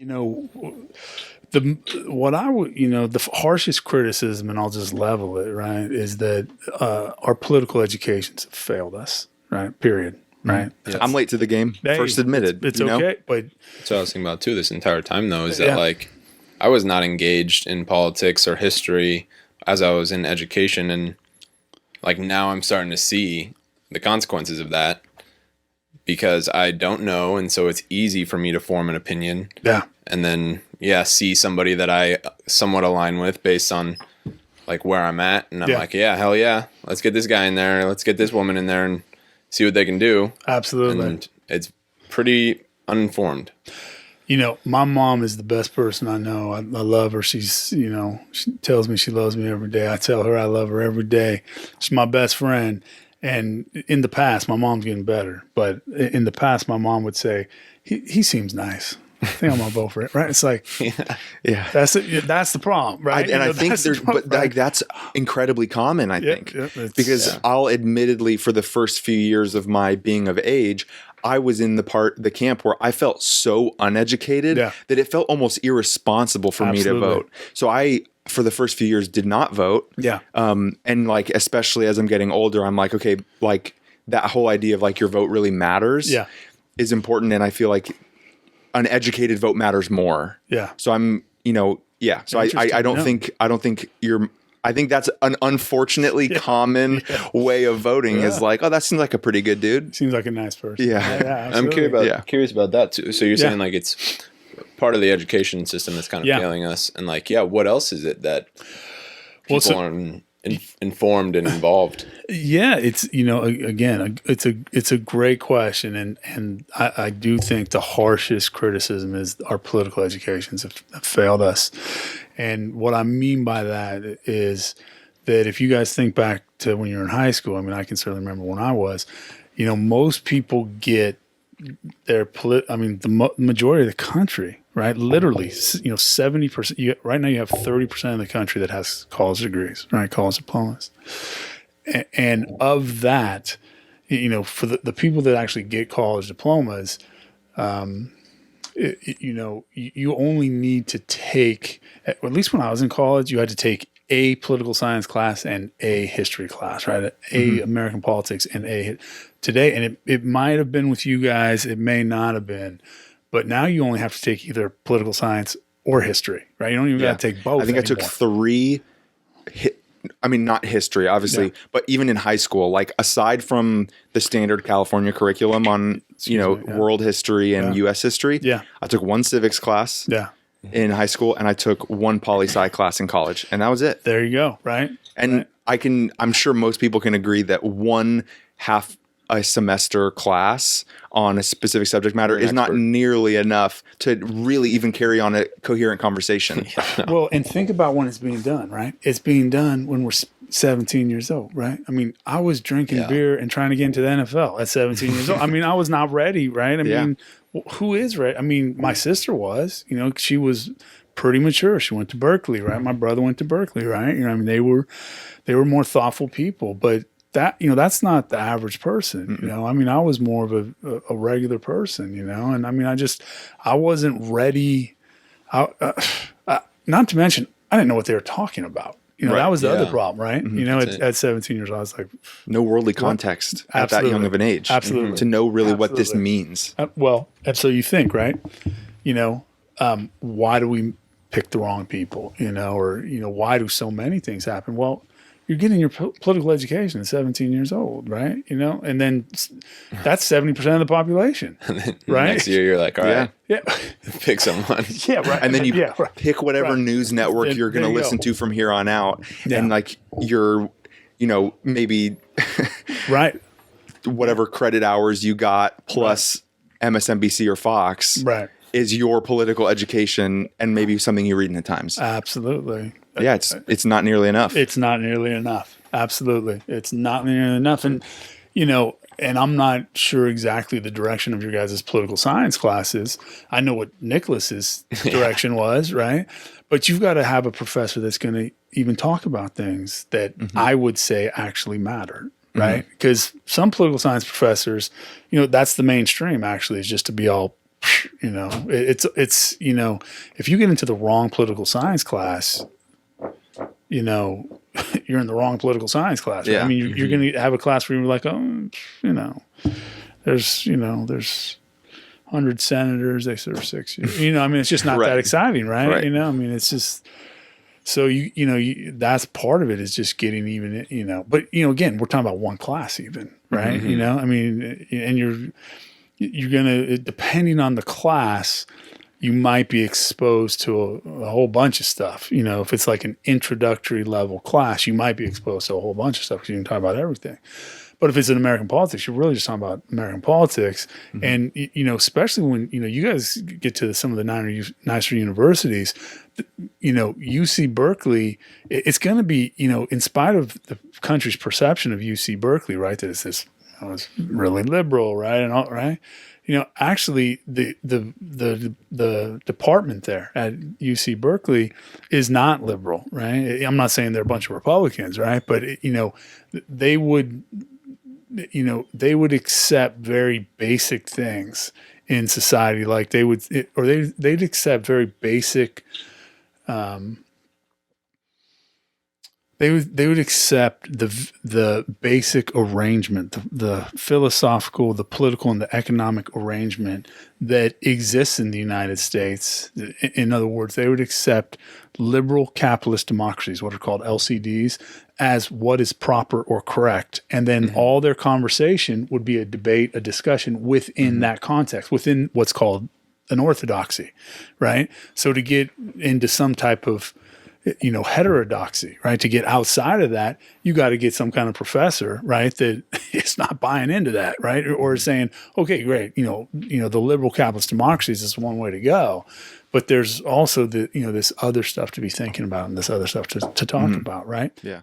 You know, the what I would, the harshest criticism, and I'll just level it, right, is that our political educations have failed us, right? Period. Right. Yeah. I'm late to the game. Hey, first admitted. It's okay, but that's what I was thinking about too this entire time, though, is that like I was not engaged in politics or history as I was in education, and like now I'm starting to see the consequences of that because I don't know, and so it's easy for me to form an opinion. Yeah. And then see somebody that I somewhat align with based on like where I'm at, and I'm like, yeah, hell yeah, let's get this guy in there, let's get this woman in there, and see what they can do. Absolutely. And it's pretty uninformed. My mom is the best person I know. I love her. She's, she tells me she loves me every day. I tell her I love her every day. She's my best friend. And in the past, my mom's getting better. But in the past, my mom would say, he seems nice. I think I'm going to vote for it. Right. It's like, yeah, that's the problem. Right. I think that's incredibly common, I think, because I'll admittedly, for the first few years of my being of age, I was in the camp where I felt so uneducated that it felt almost irresponsible for me to vote. So I, for the first few years, did not vote. Yeah. And like, especially as I'm getting older, I'm like, okay, like that whole idea of like your vote really matters is important. And I feel like an educated vote matters more. Yeah. So I'm, so I don't think I think that's an unfortunately common way of voting is like, oh, that seems like a pretty good dude. Seems like a nice person. Yeah. I'm curious about that too. So you're saying like it's part of the education system that's kind of failing us, and like, what else is it that people aren't informed and involved? Yeah, it's again, it's a great question, and I do think the harshest criticism is our political educations have failed us. And what I mean by that is that if you guys think back to when you were in high school, I mean, I can certainly remember when I was, most people get their the majority of the country, right? Literally, 70%. Right now, you have 30% of the country that has college degrees, right? College diplomas, and of that, for the people that actually get college diplomas, you only need to take, at least when I was in college, you had to take a political science class and a history class, right? American politics and today. And it might have been with you guys. It may not have been, but now you only have to take either political science or history, right? You don't even got to take both. I think anymore. I took 3 not history, obviously, but even in high school, like aside from the standard California curriculum on, world history and U.S. history, I took 1 civics class in high school, and I took 1 poli-sci class in college, and that was it. There you go, right? And I'm sure most people can agree that 1 half a semester class on a specific subject matter is not nearly enough to really even carry on a coherent conversation. Well, and think about when it's being done, right? It's being done when we're 17 years old, right? I mean, I was drinking beer and trying to get into the NFL at 17 years old. I mean, I was not ready, right? I mean, who is ready? I mean, my sister was, she was pretty mature. She went to Berkeley, right? My brother went to Berkeley, right? They were more thoughtful people, but that's not the average person, I mean, I was more of a regular person, and I mean, I wasn't ready. Not to mention, I didn't know what they were talking about. That was the other problem, right? At 17 years old, I was like, no worldly context at that young of an age. Absolutely. To know really what this means. And so you think, right? Why do we pick the wrong people, or, why do so many things happen? Well, you're getting your political education at 17 years old, right? And then that's 70% of the population, right? Next year, you're like, all right, pick someone. Yeah, right. And then you pick whatever news network you're going to listen to from here on out. Yeah. And like you're, maybe whatever credit hours you got plus MSNBC or Fox is your political education and maybe something you read in the Times. Absolutely. Yeah, it's not nearly enough. It's not nearly enough. Absolutely. It's not nearly enough. And, and I'm not sure exactly the direction of your guys' political science classes. I know what Nicholas's direction was, right? But you've got to have a professor that's going to even talk about things that I would say actually matter, right? Because some political science professors, that's the mainstream actually, is just to be all it's if you get into the wrong political science class, you're in the wrong political science class. Right? Yeah. I mean, you're going to have a class where you're like, there's 100 senators, they serve 6 years. I mean, it's just not that exciting, right? I mean, it's just so that's part of it is just getting even. But again, we're talking about one class, even, right? Mm-hmm. I mean, and you're gonna, depending on the class, you might be exposed to a whole bunch of stuff. If it's like an introductory level class, you might be exposed to a whole bunch of stuff because you can talk about everything. But if it's in American politics, you're really just talking about American politics. Mm-hmm. And, especially when, you guys get to some of the nicer universities, UC Berkeley, it's going to be, in spite of the country's perception of UC Berkeley, right, that it's this, it's really liberal, right, and all, right? Actually, the department there at UC Berkeley is not liberal, right? I'm not saying they're a bunch of Republicans, right? But they would accept very basic things in society, like they'd accept very basic. They would accept the basic arrangement, the philosophical, the political, and the economic arrangement that exists in the United States. In other words, they would accept liberal capitalist democracies, what are called LCDs, as what is proper or correct. And then all their conversation would be a debate, a discussion within that context, within what's called an orthodoxy, right? So to get into some type of heterodoxy, right? To get outside of that, you got to get some kind of professor, right? That is not buying into that, right? Or saying, okay, great. The liberal capitalist democracies is one way to go, but there's also this other stuff to be thinking about and this other stuff to talk about, right? Yeah.